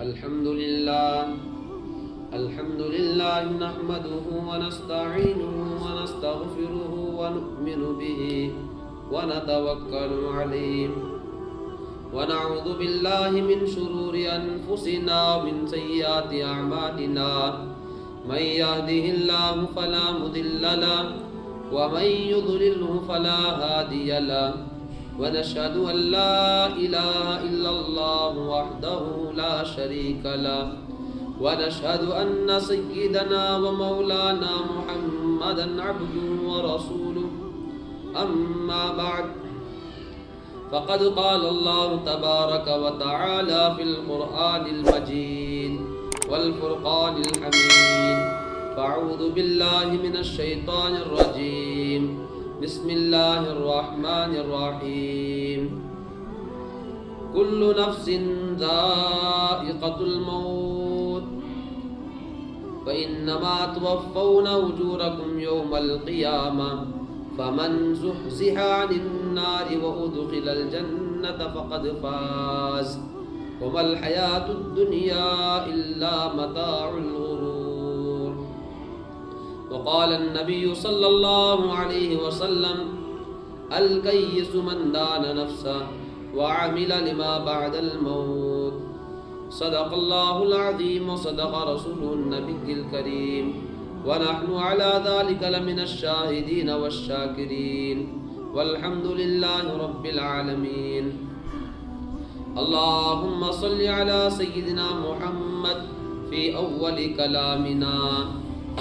الحمد لله نحمده ونستعينه ونستغفره ونؤمن به ونتوكل عليه ونعوذ بالله من شرور أنفسنا ومن سيئات أعمالنا من يهده الله فلا مضل له ومن يضلله فلا هادي له ونشهد أن لا إله إلا الله وحده لا شريك له ونشهد أن سيدنا ومولانا محمدا عبده ورسوله أما بعد فقد قال الله تبارك وتعالى في القرآن المجيد والفرقان الحميد فأعوذ بالله من الشيطان الرجيم بسم الله الرحمن الرحيم كل نفس ذائقة الموت فإنما توفون أجوركم يوم القيامة فمن زحزح عن النار وأدخل الجنة فقد فاز وما الحياة الدنيا إلا متاع الغرور وقال النبي صلى الله عليه وسلم الكيس من دان نفسه وعمل لما بعد الموت صدق الله العظيم وصدق رسوله النبي الكريم ونحن على ذلك لمن الشاهدين والشاكرين والحمد لله رب العالمين اللهم صل على سيدنا محمد في أول كلامنا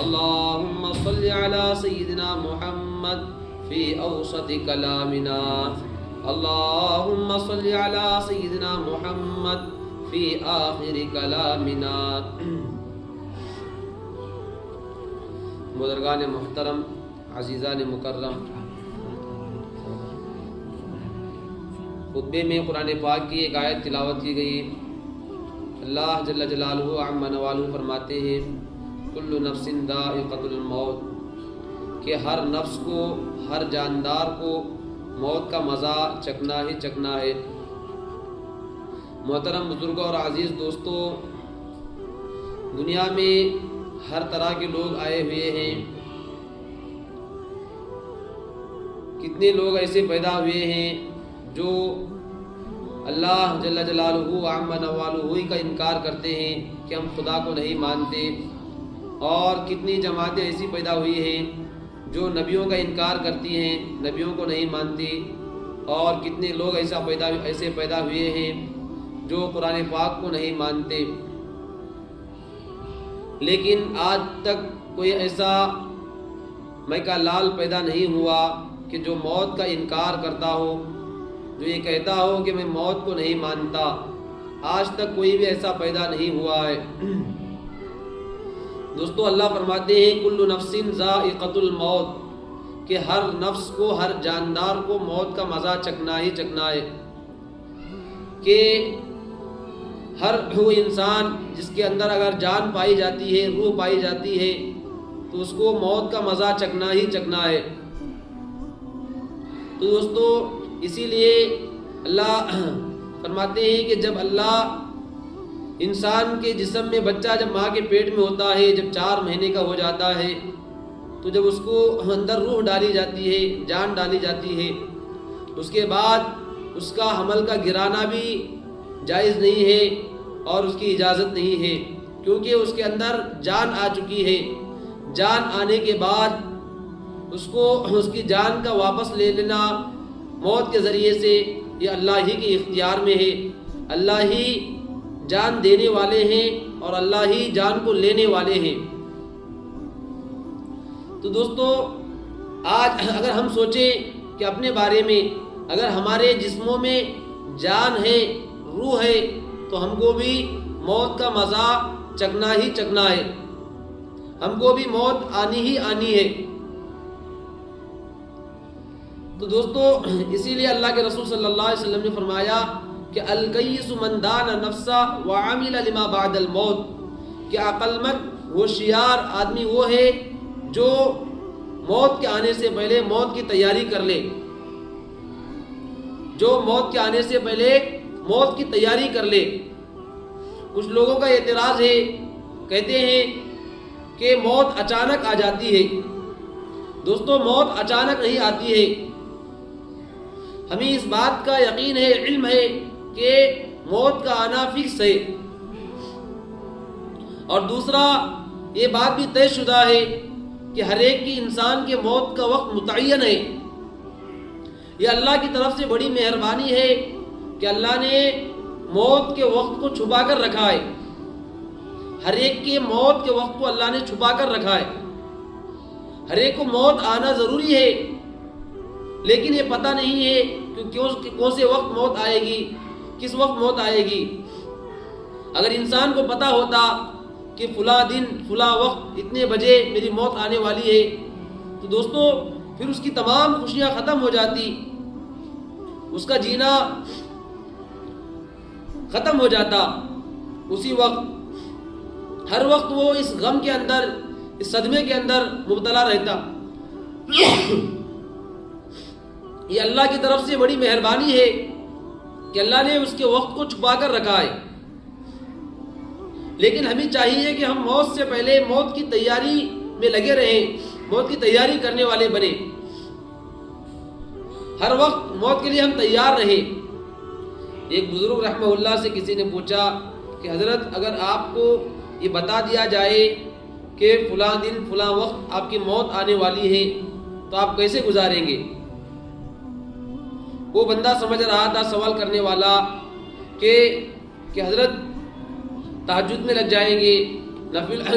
اللهم صل على سيدنا محمد في أوسط كلامنا اللهم صل على سيدنا محمد في آخر كلامنا بزرگان محترم، عزیزان مکرم، خطبے میں قرآن پاک کی ایک آیت تلاوت کی گئی۔ اللہ جل جلالہ عم نوالہ فرماتے ہیں کل نفس ذائقۃ الموت، کہ ہر نفس کو، ہر جاندار کو موت کا مزہ چکھنا ہی چکھنا ہے۔ محترم بزرگوں اور عزیز دوستو، دنیا میں ہر طرح کے لوگ آئے ہوئے ہیں۔ کتنے لوگ ایسے پیدا ہوئے ہیں جو اللہ جل جلالہ عم نوالہ کا انکار کرتے ہیں کہ ہم خدا کو نہیں مانتے، اور کتنی جماعتیں ایسی پیدا ہوئی ہیں جو نبیوں کا انکار کرتی ہیں، نبیوں کو نہیں مانتی، اور کتنے لوگ ایسے پیدا ہوئے ہیں جو قرآن پاک کو نہیں مانتے۔ لیکن آج تک کوئی ایسا میکا لال پیدا نہیں ہوا کہ جو موت کا انکار کرتا ہو، جو یہ کہتا ہو کہ میں موت کو نہیں مانتا۔ آج تک کوئی بھی ایسا پیدا نہیں ہوا ہے۔ دوستو، اللہ فرماتے ہیں کل نفس ذائقۃ الموت، کہ ہر نفس کو، ہر جاندار کو موت کا مزہ چکھنا ہی چکھنا ہے۔ کہ ہر وہ انسان جس کے اندر اگر جان پائی جاتی ہے، روح پائی جاتی ہے، تو اس کو موت کا مزہ چکھنا ہی چکھنا ہے۔ تو دوستو، اسی لیے اللہ فرماتے ہیں کہ جب اللہ انسان کے جسم میں، بچہ جب ماں کے پیٹ میں ہوتا ہے، جب 4 مہینے کا ہو جاتا ہے، تو جب اس کو اندر روح ڈالی جاتی ہے، جان ڈالی جاتی ہے، اس کے بعد اس کا حمل کا گرانا بھی جائز نہیں ہے اور اس کی اجازت نہیں ہے، کیونکہ اس کے اندر جان آ چکی ہے۔ جان آنے کے بعد اس کو اس کی جان کا واپس لے لینا موت کے ذریعے سے، یہ اللہ ہی کے اختیار میں ہے۔ اللہ ہی جان دینے والے ہیں اور اللہ ہی جان کو لینے والے ہیں۔ تو دوستو، آج اگر ہم سوچیں کہ اپنے بارے میں، اگر ہمارے جسموں میں جان ہے، روح ہے، تو ہم کو بھی موت کا مزہ چکھنا ہی چکھنا ہے، ہم کو بھی موت آنی ہی آنی ہے۔ تو دوستو، اسی لیے اللہ کے رسول صلی اللہ علیہ وسلم نے فرمایا کہ الکیس من دان نفسہ وعمل لما بعد الموت، کہ عقل مند ہوشیار آدمی وہ ہے جو موت کے آنے سے پہلے موت کی تیاری کر لے، جو موت کے آنے سے پہلے موت کی تیاری کر لے، کچھ لوگوں کا اعتراض ہے، کہتے ہیں کہ موت اچانک آ جاتی ہے۔ دوستو موت اچانک نہیں آتی ہے، ہمیں اس بات کا یقین ہے، علم ہے کہ موت کا آنا فکس ہے، اور دوسرا یہ بات بھی طے شدہ ہے کہ ہر ایک کی انسان کے موت کا وقت متعین ہے۔ یہ اللہ کی طرف سے بڑی مہربانی ہے کہ اللہ نے موت کے وقت کو چھپا کر رکھا ہے، ہر ایک کے موت کے وقت کو اللہ نے چھپا کر رکھا ہے۔ ہر ایک کو موت آنا ضروری ہے، لیکن یہ پتہ نہیں ہے کہ کون سے وقت موت آئے گی، کس وقت موت آئے گی۔ اگر انسان کو پتہ ہوتا کہ فلاں دن فلاں وقت اتنے بجے میری موت آنے والی ہے، تو دوستو پھر اس کی تمام خوشیاں ختم ہو جاتی، اس کا جینا ختم ہو جاتا اسی وقت۔ ہر وقت وہ اس غم کے اندر، اس صدمے کے اندر مبتلا رہتا۔ یہ اللہ کی طرف سے بڑی مہربانی ہے کہ اللہ نے اس کے وقت کو چھپا کر رکھا ہے، لیکن ہمیں چاہیے کہ ہم موت سے پہلے موت کی تیاری میں لگے رہیں، موت کی تیاری کرنے والے بنیں، ہر وقت موت کے لیے ہم تیار رہیں۔ ایک بزرگ رحمہ اللہ سے کسی نے پوچھا کہ حضرت اگر آپ کو یہ بتا دیا جائے کہ فلاں دن فلاں وقت آپ کی موت آنے والی ہے تو آپ کیسے گزاریں گے؟ وہ بندہ سمجھ رہا تھا سوال کرنے والا کہ حضرت تہجد میں لگ جائیں گے،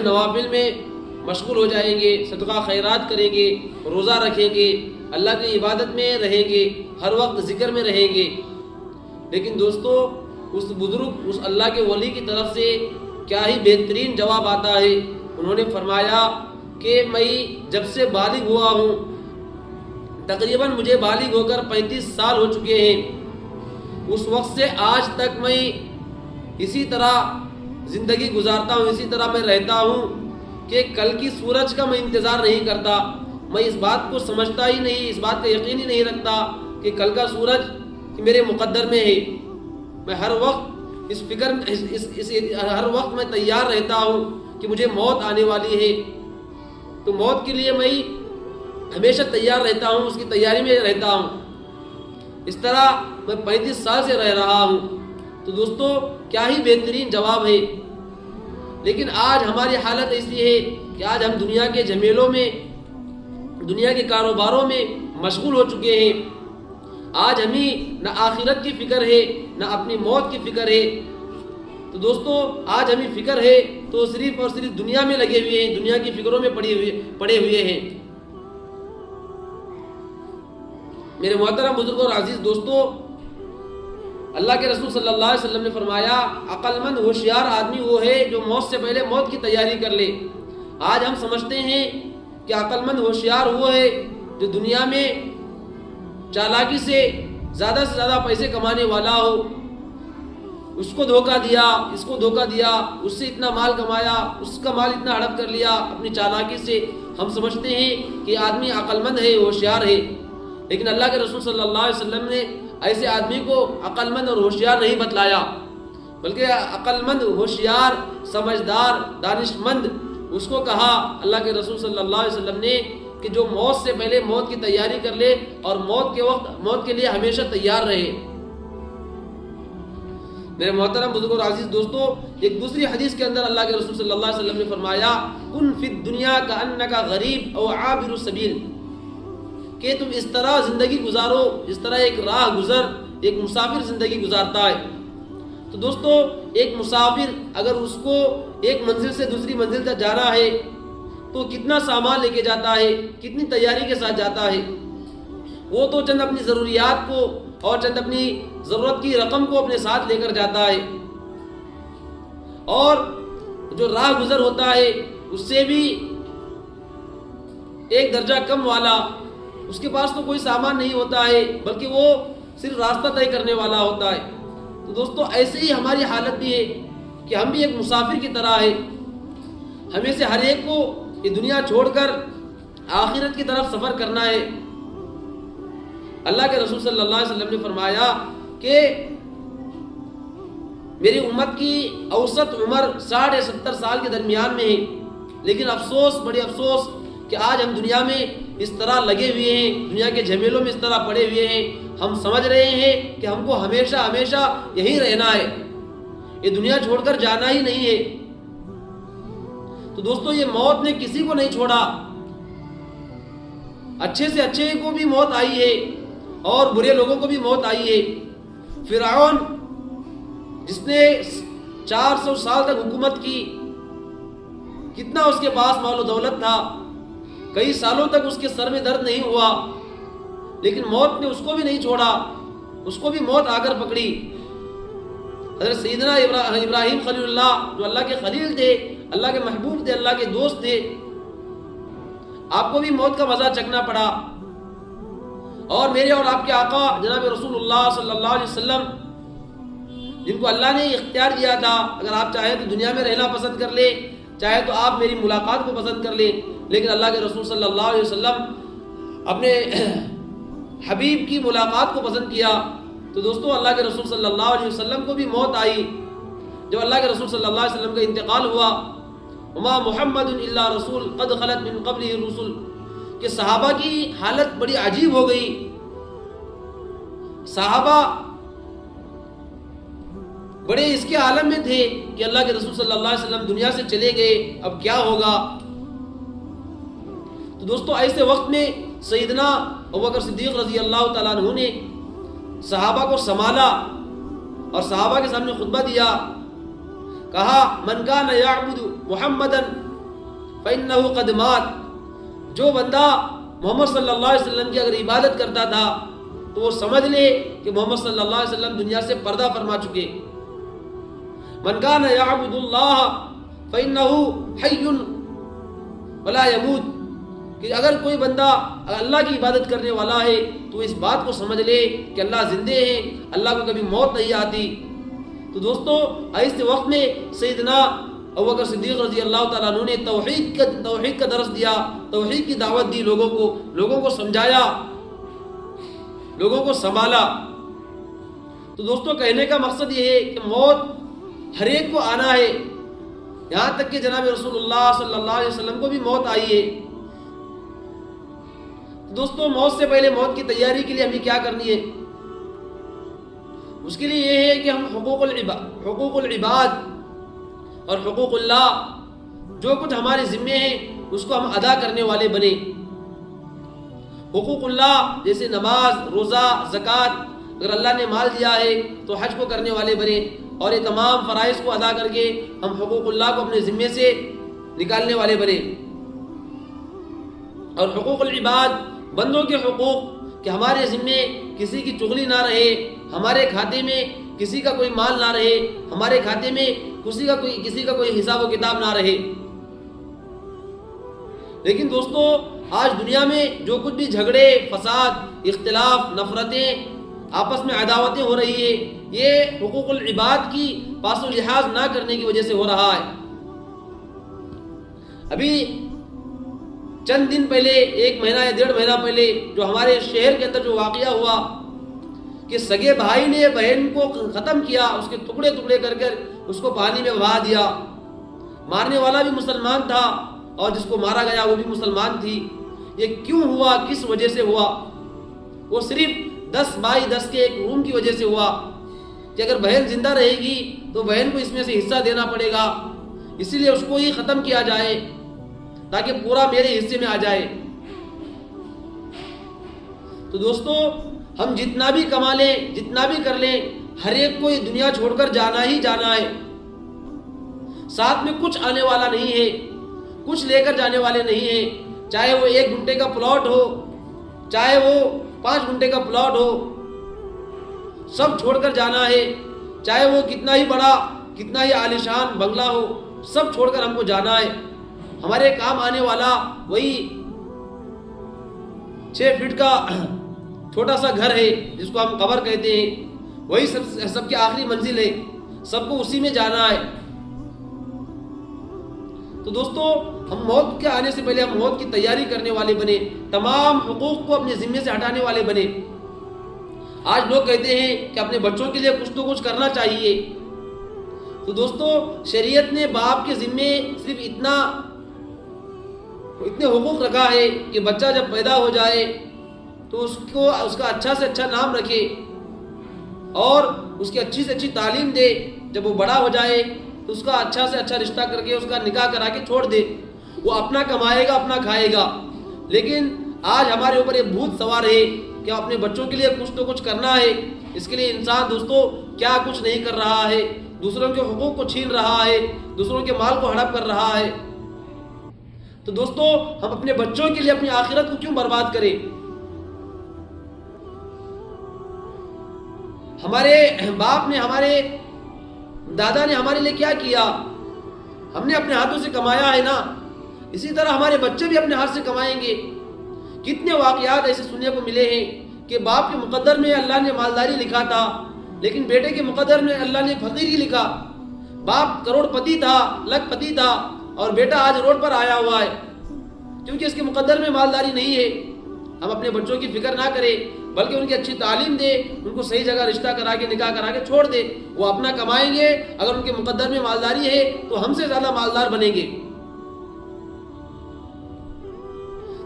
نوافل میں مشغول ہو جائیں گے، صدقہ خیرات کریں گے، روزہ رکھیں گے، اللہ کی عبادت میں رہیں گے، ہر وقت ذکر میں رہیں گے۔ لیکن دوستو اس بزرگ، اس اللہ کے ولی کی طرف سے کیا ہی بہترین جواب آتا ہے۔ انہوں نے فرمایا کہ میں جب سے بالغ ہوا ہوں، تقریباً مجھے بالغ ہو کر 35 سال ہو چکے ہیں، اس وقت سے آج تک میں اسی طرح زندگی گزارتا ہوں، اسی طرح میں رہتا ہوں کہ کل کی سورج کا میں انتظار نہیں کرتا، میں اس بات کو سمجھتا ہی نہیں، اس بات کا یقین ہی نہیں رکھتا کہ کل کا سورج میرے مقدر میں ہے۔ میں ہر وقت اس فکر ہر وقت میں تیار رہتا ہوں کہ مجھے موت آنے والی ہے، تو موت کے لیے میں ہمیشہ تیار رہتا ہوں، اس کی تیاری میں رہتا ہوں۔ اس طرح میں 35 سال سے رہ رہا ہوں۔ تو دوستو کیا ہی بہترین جواب ہے، لیکن آج ہماری حالت ایسی ہے کہ آج ہم دنیا کے جھمیلوں میں، دنیا کے کاروباروں میں مشغول ہو چکے ہیں۔ آج ہمیں نہ آخرت کی فکر ہے، نہ اپنی موت کی فکر ہے۔ تو دوستو آج ہمیں فکر ہے تو صرف اور صرف دنیا میں لگے ہوئے ہیں، دنیا کی فکروں میں پڑے ہوئے ہیں۔ میرے محترم بزرگوں اور عزیز دوستو، اللہ کے رسول صلی اللہ علیہ وسلم نے فرمایا عقل مند ہوشیار آدمی وہ ہے جو موت سے پہلے موت کی تیاری کر لے۔ آج ہم سمجھتے ہیں کہ عقل مند ہوشیار وہ ہے جو دنیا میں چالاکی سے زیادہ پیسے کمانے والا ہو، اس کو دھوکہ دیا، اس کو دھوکہ دیا، اس سے اتنا مال کمایا، اس کا مال اتنا ہڑپ کر لیا اپنی چالاکی سے۔ ہم سمجھتے ہیں کہ آدمی عقل مند ہے، ہوشیار ہے، لیکن اللہ کے رسول صلی اللہ علیہ وسلم نے ایسے آدمی کو عقل مند اور ہوشیار نہیں بتلایا، بلکہ عقل مند، ہوشیار، سمجھدار، دانش مند اس کو کہا اللہ کے رسول صلی اللہ علیہ وسلم نے کہ جو موت سے پہلے موت کی تیاری کر لے اور موت کے وقت موت کے لیے ہمیشہ تیار رہے۔ میرے محترم بزرگوں اور عزیز دوستو، ایک دوسری حدیث کے اندر اللہ کے رسول صلی اللہ علیہ وسلم نے فرمایا کن فی الدنیا کأنک غریب او عابر السبیل، کہ تم اس طرح زندگی گزارو جس طرح ایک راہ گزر، ایک مسافر زندگی گزارتا ہے۔ تو دوستو ایک مسافر اگر اس کو ایک منزل سے دوسری منزل تک جانا ہے تو کتنا سامان لے کے جاتا ہے، کتنی تیاری کے ساتھ جاتا ہے۔ وہ تو چند اپنی ضروریات کو اور چند اپنی ضرورت کی رقم کو اپنے ساتھ لے کر جاتا ہے، اور جو راہ گزر ہوتا ہے اس سے بھی ایک درجہ کم والا، اس کے پاس تو کوئی سامان نہیں ہوتا ہے بلکہ وہ صرف راستہ طے کرنے والا ہوتا ہے۔ تو دوستو ایسے ہی ہماری حالت بھی ہے کہ ہم بھی ایک مسافر کی طرح ہے، ہمیں سے ہر ایک کو یہ دنیا چھوڑ کر آخرت کی طرف سفر کرنا ہے۔ اللہ کے رسول صلی اللہ علیہ وسلم نے فرمایا کہ میری امت کی اوسط عمر 60 یا 70 سال کے درمیان میں ہے، لیکن افسوس، بڑے افسوس کہ آج ہم دنیا میں اس طرح لگے ہوئے ہیں، دنیا کے جھمیلوں میں اس طرح پڑے ہوئے ہیں، ہم سمجھ رہے ہیں کہ ہم کو ہمیشہ ہمیشہ یہیں رہنا ہے، یہ دنیا چھوڑ کر جانا ہی نہیں ہے۔ تو دوستو، یہ موت نے کسی کو نہیں چھوڑا، اچھے سے اچھے کو بھی موت آئی ہے اور برے لوگوں کو بھی موت آئی ہے۔ فرعون جس نے 400 سال تک حکومت کی، کتنا اس کے پاس مال و دولت تھا، کئی سالوں تک اس کے سر میں درد نہیں ہوا، لیکن موت نے اس کو بھی نہیں چھوڑا، اس کو بھی موت آ کر پکڑی۔ حضرت سیدنا ابراہیم خلیل اللہ، جو اللہ کے خلیل تھے، اللہ کے محبوب تھے، اللہ کے دوست تھے، آپ کو بھی موت کا مزہ چکھنا پڑا۔ اور میرے اور آپ کے آقا جناب رسول اللہ صلی اللہ علیہ وسلم، جن کو اللہ نے اختیار دیا تھا، اگر آپ چاہیں تو دنیا میں رہنا پسند کر لیں، چاہے تو آپ میری ملاقات کو پسند کر لیں، لیکن اللہ کے رسول صلی اللہ علیہ وسلم اپنے حبیب کی ملاقات کو پسند کیا۔ تو دوستو، اللہ کے رسول صلی اللہ علیہ وسلم کو بھی موت آئی جب اللہ کے رسول صلی اللہ علیہ وسلم کا انتقال ہوا۔ وما محمد الا رسول قد خلت من قبلہ الرسل، کہ صحابہ کی حالت بڑی عجیب ہو گئی۔ صحابہ بڑے اس کے عالم میں تھے کہ اللہ کے رسول صلی اللہ علیہ وسلم دنیا سے چلے گئے، اب کیا ہوگا۔ تو دوستو، ایسے وقت میں سیدنا ابوبکر صدیق رضی اللہ تعالیٰ عنہ نے صحابہ کو سنبھالا اور صحابہ کے سامنے خطبہ دیا، کہا من کان یعبد محمدا فإنہ قد مات، جو بندہ محمد صلی اللہ علیہ وسلم کی اگر عبادت کرتا تھا تو وہ سمجھ لے کہ محمد صلی اللہ علیہ وسلم دنیا سے پردہ فرما چکے۔ من کان یعبد اللہ فإنہ حی ولا یموت، کہ اگر کوئی بندہ اللہ کی عبادت کرنے والا ہے تو اس بات کو سمجھ لے کہ اللہ زندے ہیں، اللہ کو کبھی موت نہیں آتی۔ تو دوستو، ایسے وقت میں سیدنا ابوبکر صدیق رضی اللہ تعالیٰ عنہ نے توحید کا درس دیا، توحید کی دعوت دی، لوگوں کو سمجھایا، لوگوں کو سنبھالا۔ تو دوستو، کہنے کا مقصد یہ ہے کہ موت ہر ایک کو آنا ہے، یہاں تک کہ جناب رسول اللہ صلی اللہ علیہ وسلم کو بھی موت آئی ہے۔ دوستو، موت سے پہلے موت کی تیاری کے لیے ہمیں کیا کرنی ہے؟ اس کے لیے یہ ہے کہ ہم حقوق العباد اور حقوق اللہ، جو کچھ ہمارے ذمے ہیں اس کو ہم ادا کرنے والے بنے۔ حقوق اللہ جیسے نماز، روزہ، زکوٰۃ، اگر اللہ نے مال دیا ہے تو حج کو کرنے والے بنے، اور یہ تمام فرائض کو ادا کر کے ہم حقوق اللہ کو اپنے ذمے سے نکالنے والے بنے۔ اور حقوق العباد، بندوں کے حقوق، کہ ہمارے ذمے کسی کی چغلی نہ رہے، ہمارے کھاتے میں کسی کا کوئی مال نہ رہے، ہمارے کھاتے میں کسی کا کوئی حساب و کتاب نہ رہے۔ لیکن دوستو، آج دنیا میں جو کچھ بھی جھگڑے، فساد، اختلاف، نفرتیں، آپس میں عداوتیں ہو رہی ہے، یہ حقوق العباد کی پاس و لحاظ نہ کرنے کی وجہ سے ہو رہا ہے۔ ابھی چند دن پہلے، 1 مہینہ یا 1.5 مہینہ پہلے، جو ہمارے شہر کے اندر جو واقعہ ہوا کہ سگے بھائی نے بہن کو ختم کیا، اس کے ٹکڑے ٹکڑے کر کر اس کو پانی میں بہا دیا، مارنے والا بھی مسلمان تھا اور جس کو مارا گیا وہ بھی مسلمان تھی۔ یہ کیوں ہوا؟ کس وجہ سے ہوا؟ وہ صرف 10 بائی 10 کے ایک روم کی وجہ سے ہوا کہ اگر بہن زندہ رہے گی تو بہن کو اس میں سے حصہ دینا پڑے گا، اسی لیے اس کو ہی ختم کیا جائے تاکہ پورا میرے حصے میں آ جائے۔ تو دوستو، ہم جتنا بھی کما لیں، جتنا بھی کر لیں، ہر ایک کو یہ دنیا چھوڑ کر جانا ہی جانا ہے۔ ساتھ میں کچھ آنے والا نہیں ہے، کچھ لے کر جانے والے نہیں ہیں، چاہے وہ 1 گھنٹے کا پلاٹ ہو، چاہے وہ 5 گھنٹے کا پلاٹ ہو، سب چھوڑ کر جانا ہے۔ چاہے وہ کتنا ہی بڑا، کتنا ہی عالیشان بنگلہ ہو، سب چھوڑ کر ہم کو جانا ہے۔ ہمارے کام آنے والا وہی 6 فٹ کا چھوٹا سا گھر ہے جس کو ہم قبر کہتے ہیں، وہی سب کی آخری منزل ہے، سب کو اسی میں جانا ہے۔ تو دوستو، ہم موت کے آنے سے پہلے ہم موت کی تیاری کرنے والے بنے، تمام حقوق کو اپنے ذمے سے ہٹانے والے بنے۔ آج لوگ کہتے ہیں کہ اپنے بچوں کے لیے کچھ تو کچھ کرنا چاہیے، تو دوستو شریعت نے باپ کے ذمے صرف اتنے حقوق رکھا ہے کہ بچہ جب پیدا ہو جائے تو اس کا اچھا سے اچھا نام رکھے اور اس کی اچھی سے اچھی تعلیم دے. جب وہ بڑا ہو جائے تو اس کا اچھا سے اچھا رشتہ کر کے اس کا نکاح کرا کے چھوڑ دے. وہ اپنا کمائے گا، اپنا کھائے گا. لیکن آج ہمارے اوپر یہ بھوت سوار ہے کہ اپنے بچوں کے لیے کچھ تو کچھ کرنا ہے. اس کے لیے انسان دوستو کیا کچھ نہیں کر رہا ہے، دوسروں کے حقوق کو چھین رہا ہے، دوسروں کے مال کو ہڑپ کر رہا ہے. تو دوستو ہم اپنے بچوں کے لیے اپنی آخرت کو کیوں برباد کریں؟ ہمارے باپ نے، ہمارے دادا نے ہمارے لیے کیا کیا؟ ہم نے اپنے ہاتھوں سے کمایا ہے نا. اسی طرح ہمارے بچے بھی اپنے ہاتھ سے کمائیں گے. کتنے واقعات ایسے سننے کو ملے ہیں کہ باپ کے مقدر میں اللہ نے مالداری لکھا تھا لیکن بیٹے کے مقدر میں اللہ نے فقیری لکھا. باپ کروڑ پتی تھا، لکھ پتی تھا، اور بیٹا آج روڈ پر آیا ہوا ہے کیونکہ اس کے مقدر میں مالداری نہیں ہے. ہم اپنے بچوں کی فکر نہ کریں بلکہ ان کی اچھی تعلیم دے، ان کو صحیح جگہ رشتہ کرا کے نکاح کرا کے چھوڑ دے. وہ اپنا کمائیں گے، اگر ان کے مقدر میں مالداری ہے تو ہم سے زیادہ مالدار بنیں گے.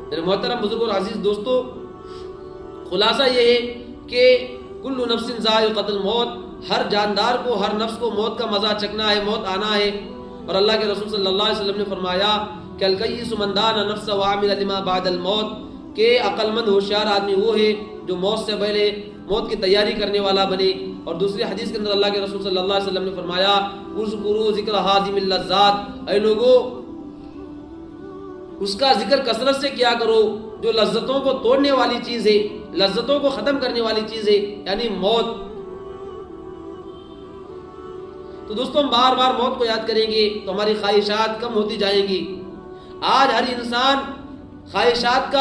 میرے محترم بزرگ اور عزیز دوستو، خلاصہ یہ ہے کہ کل نفس ذائقۃ الموت، ہر جاندار کو، ہر نفس کو موت کا مزہ چکھنا ہے، موت آنا ہے. اور اللہ کے رسول صلی اللہ علیہ وسلم نے فرمایا کہ الکیس من دان نفسہ وعمل لما بعد الموت، کہ عقل مند ہوشیار آدمی وہ ہے جو موت سے پہلے موت کی تیاری کرنے والا بنے. اور دوسری حدیث کے اندر اللہ کے رسول صلی اللہ علیہ وسلم نے فرمایا اذکروا ذکر ہاضم اللذات، اے لوگو اس کا ذکر کثرت سے کیا کرو جو لذتوں کو توڑنے والی چیز ہے، لذتوں کو ختم کرنے والی چیز ہے، یعنی موت. تو دوستوں ہم بار بار موت کو یاد کریں گے تو ہماری خواہشات کم ہوتی جائیں گی. آج ہر انسان خواہشات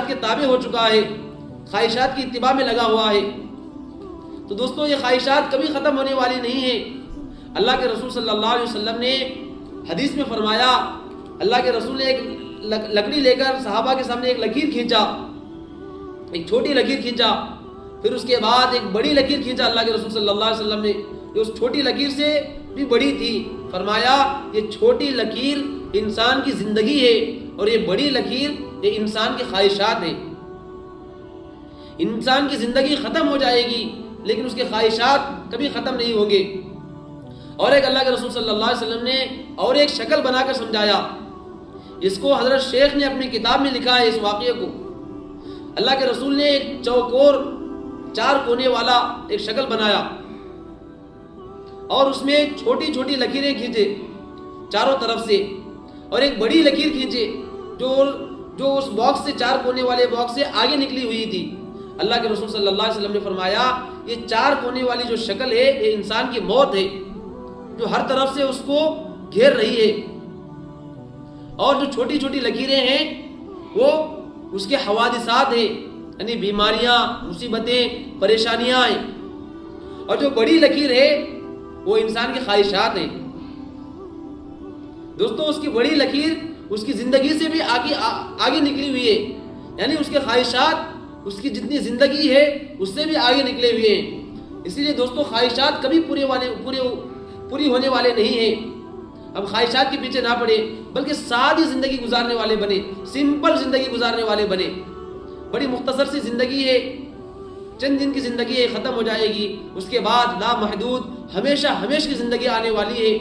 کے تابع ہو چکا ہے، خواہشات کی اتباع میں لگا ہوا ہے. تو دوستو یہ خواہشات کبھی ختم ہونے والی نہیں ہیں. اللہ کے رسول صلی اللہ علیہ وسلم نے حدیث میں فرمایا، اللہ کے رسول نے ایک لکڑی لے کر صحابہ کے سامنے ایک لکیر کھینچا، ایک چھوٹی لکیر کھینچا، پھر اس کے بعد ایک بڑی لکیر کھینچا اللہ کے رسول صلی اللہ علیہ وسلم نے، جو اس چھوٹی لکیر سے بھی بڑی تھی. فرمایا یہ چھوٹی لکیر انسان کی زندگی ہے اور یہ بڑی لکیر یہ انسان کی خواہشات ہیں. انسان کی زندگی ختم ہو جائے گی لیکن اس کے خواہشات کبھی ختم نہیں ہوں گے. اور ایک اللہ کے رسول صلی اللہ علیہ وسلم نے اور ایک شکل بنا کر سمجھایا. اس کو حضرت شیخ نے اپنی کتاب میں لکھا ہے اس واقعے کو. اللہ کے رسول نے ایک چوکور 4 کونے والا ایک شکل بنایا اور اس میں چھوٹی چھوٹی لکیریں کھینچے چاروں طرف سے، اور ایک بڑی لکیر کھینچے جو اس باکس سے 4 کونے والے باکس سے آگے نکلی ہوئی تھی. اللہ کے رسول صلی اللہ علیہ وسلم نے فرمایا یہ 4 کونے والی جو شکل ہے یہ انسان کی موت ہے جو ہر طرف سے اس کو گھیر رہی ہے، اور جو چھوٹی چھوٹی لکیریں ہیں وہ اس کے حوادثات ہیں، یعنی بیماریاں، مصیبتیں، پریشانیاں ہیں، اور جو بڑی لکیر ہے وہ انسان کی خواہشات ہیں. دوستو اس کی بڑی لکیر اس کی زندگی سے بھی آگے نکلی ہوئی ہے، یعنی اس کے خواہشات اس کی جتنی زندگی ہے اس سے بھی آگے نکلے ہوئے ہیں. اسی لیے دوستو خواہشات کبھی پوری ہونے والے نہیں ہیں. ہم خواہشات کے پیچھے نہ پڑے بلکہ سادی زندگی گزارنے والے بنے، سمپل زندگی گزارنے والے بنے. بڑی مختصر سی زندگی ہے، چند دن کی زندگی ہے، ختم ہو جائے گی. اس کے بعد لامحدود ہمیشہ کی زندگی آنے والی ہے.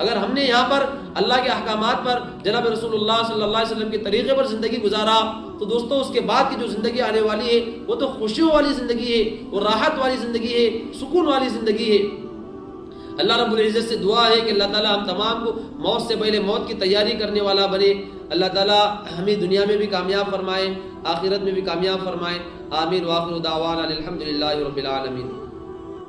اگر ہم نے یہاں پر اللہ کے احکامات پر، جناب رسول اللہ صلی اللہ علیہ وسلم کے طریقے پر زندگی گزارا تو دوستو اس کے بعد کی جو زندگی آنے والی ہے وہ تو خوشیوں والی زندگی ہے، وہ راحت والی زندگی ہے، سکون والی زندگی ہے. اللہ رب العزت سے دعا ہے کہ اللہ تعالی ہم تمام کو موت سے پہلے موت کی تیاری کرنے والا بنے. اللہ تعالی ہمیں دنیا میں بھی کامیاب فرمائے، آخرت میں بھی کامیاب فرمائے. آمین. وآخر دعوانا الحمدللہ رب العالمین.